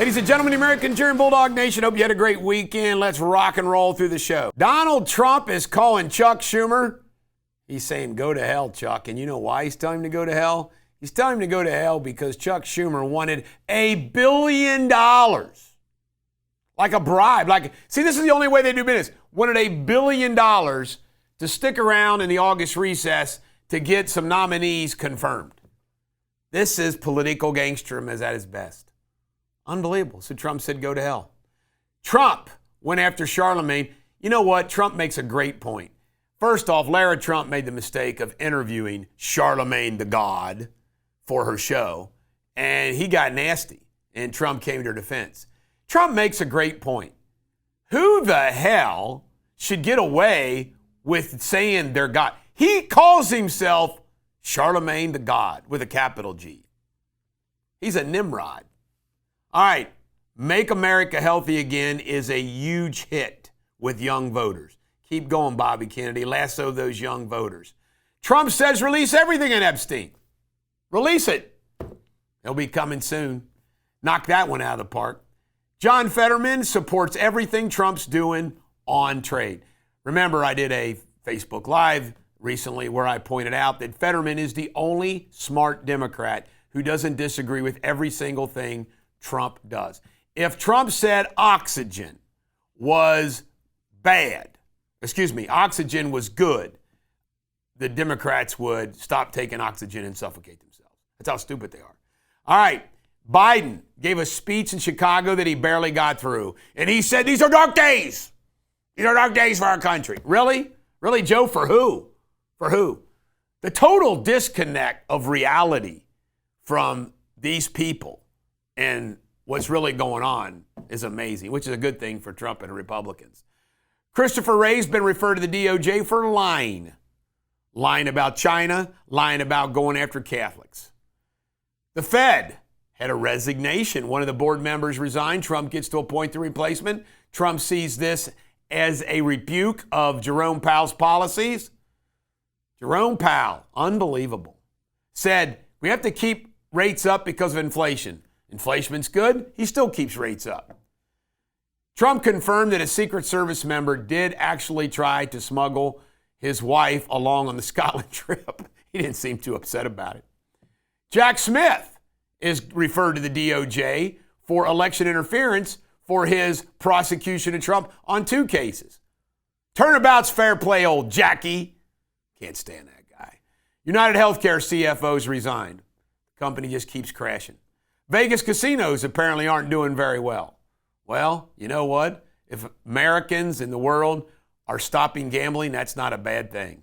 Ladies and gentlemen, the American cheering Bulldog Nation, hope you had a great weekend. Let's rock and roll through the show. Donald Trump is calling Chuck Schumer. He's saying, go to hell, Chuck. And you know why he's telling him to go to hell? He's telling him to go to hell because Chuck Schumer wanted $1 billion. Like a bribe. See, this is the only way they do business. Wanted $1 billion to stick around in the August recess to get some nominees confirmed. This is political gangsterism at its best. Unbelievable. So Trump said, go to hell. Trump went after Charlemagne. You know what? Trump makes a great point. First off, Lara Trump made the mistake of interviewing Charlemagne the God for her show, and he got nasty, and Trump came to her defense. Trump makes a great point. Who the hell should get away with saying they're God? He calls himself Charlemagne the God with a capital G. He's a Nimrod. All right, Make America Healthy Again is a huge hit with young voters. Keep going, Bobby Kennedy. Lasso those young voters. Trump says release everything in Epstein. Release it. He'll be coming soon. Knock that one out of the park. John Fetterman supports everything Trump's doing on trade. Remember, I did a Facebook Live recently where I pointed out that Fetterman is the only smart Democrat who doesn't disagree with every single thing Trump does. If Trump said oxygen was oxygen was good, the Democrats would stop taking oxygen and suffocate themselves. That's how stupid they are. All right, Biden gave a speech in Chicago that he barely got through, and he said, these are dark days. These are dark days for our country. Really? Really, Joe? For who? For who? The total disconnect of reality from these people and what's really going on is amazing, which is a good thing for Trump and Republicans. Christopher Wray's been referred to the DOJ for lying. Lying about China, lying about going after Catholics. The Fed had a resignation. One of the board members resigned. Trump gets to appoint the replacement. Trump sees this as a rebuke of Jerome Powell's policies. Jerome Powell, unbelievable, said we have to keep rates up because of inflation. Inflation's good. He still keeps rates up. Trump confirmed that a Secret Service member did actually try to smuggle his wife along on the Scotland trip. He didn't seem too upset about it. Jack Smith is referred to the DOJ for election interference for his prosecution of Trump on 2 cases. Turnabout's fair play, old Jackie. Can't stand that guy. United Healthcare CFOs resigned. The company just keeps crashing. Vegas casinos apparently aren't doing very well. Well, you know what? If Americans in the world are stopping gambling, that's not a bad thing.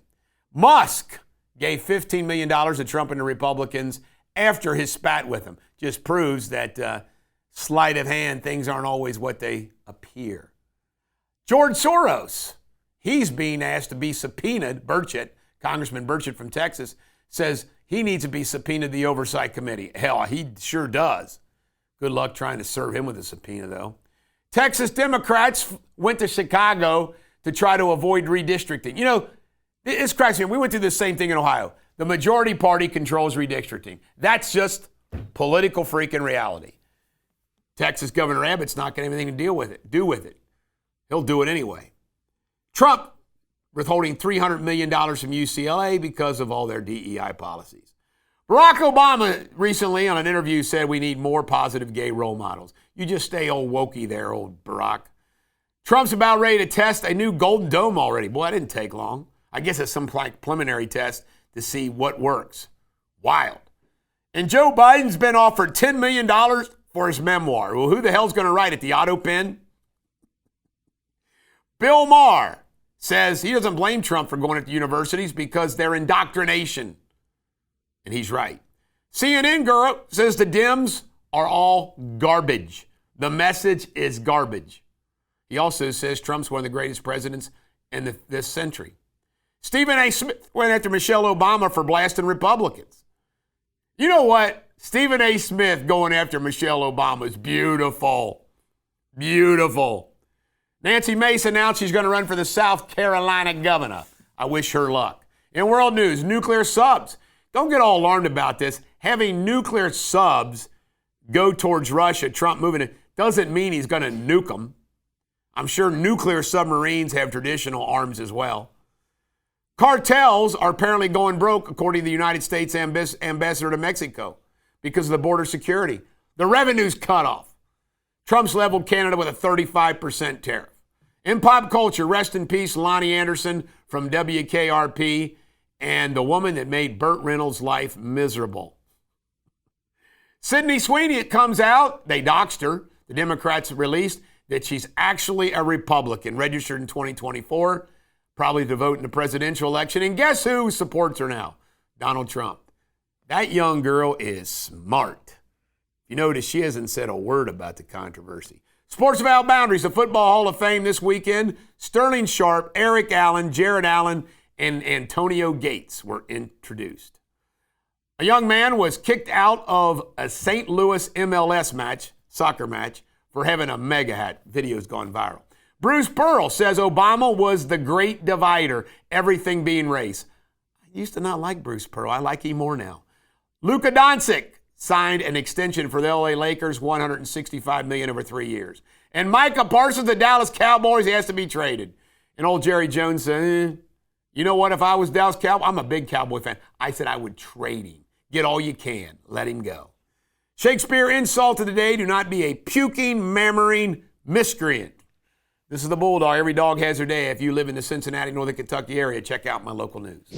Musk gave $15 million to Trump and the Republicans after his spat with him. Just proves that sleight of hand, things aren't always what they appear. George Soros, he's being asked to be subpoenaed. Burchett, Congressman Burchett from Texas, says he needs to be subpoenaed to the Oversight Committee. Hell, he sure does. Good luck trying to serve him with a subpoena, though. Texas Democrats went to Chicago to try to avoid redistricting. You know, it's cracks me. We went through the same thing in Ohio. The majority party controls redistricting. That's just political freaking reality. Texas Governor Abbott's not going to have anything to do with it. He'll do it anyway. Trump withholding $300 million from UCLA because of all their DEI policies. Barack Obama recently on an interview said we need more positive gay role models. You just stay old wokey there, old Barack. Trump's about ready to test a new Golden Dome already. Boy, that didn't take long. I guess it's some preliminary test to see what works. Wild. And Joe Biden's been offered $10 million for his memoir. Well, who the hell's going to write it? The auto pen? Bill Maher says he doesn't blame Trump for going to universities because they're indoctrination. And he's right. CNN girl says the Dems are all garbage. The message is garbage. He also says Trump's one of the greatest presidents in this century. Stephen A. Smith went after Michelle Obama for blasting Republicans. You know what? Stephen A. Smith going after Michelle Obama is beautiful. Beautiful. Nancy Mace announced she's going to run for the South Carolina governor. I wish her luck. In world news, nuclear subs. Don't get all alarmed about this. Having nuclear subs go towards Russia, Trump moving it, Doesn't mean he's going to nuke them. I'm sure nuclear submarines have traditional arms as well. Cartels are apparently going broke, according to the United States ambassador to Mexico, because of the border security. The revenue's cut off. Trump's leveled Canada with a 35% tariff. In pop culture, rest in peace, Lonnie Anderson from WKRP and the woman that made Burt Reynolds' life miserable. Sydney Sweeney, it comes out, they doxed her. The Democrats released that she's actually a Republican, registered in 2024, probably to vote in the presidential election. And guess who supports her now? Donald Trump. That young girl is smart. You notice she hasn't said a word about the controversy. Sports Without Boundaries, the Football Hall of Fame this weekend. Sterling Sharp, Eric Allen, Jared Allen, and Antonio Gates were introduced. A young man was kicked out of a St. Louis MLS match, soccer match, for having a mega hat. Video's gone viral. Bruce Pearl says Obama was the great divider, everything being race. I used to not like Bruce Pearl. I like him more now. Luka Doncic signed an extension for the LA Lakers, $165 million over 3 years. And Micah Parsons, the Dallas Cowboys, he has to be traded. And old Jerry Jones said, you know what, if I was Dallas Cowboy, I'm a big Cowboy fan. I said I would trade him. Get all you can. Let him go. Shakespeare insult of the day, do not be a puking, mammering miscreant. This is the Bulldog. Every dog has their day. If you live in the Cincinnati, Northern Kentucky area, check out my local news.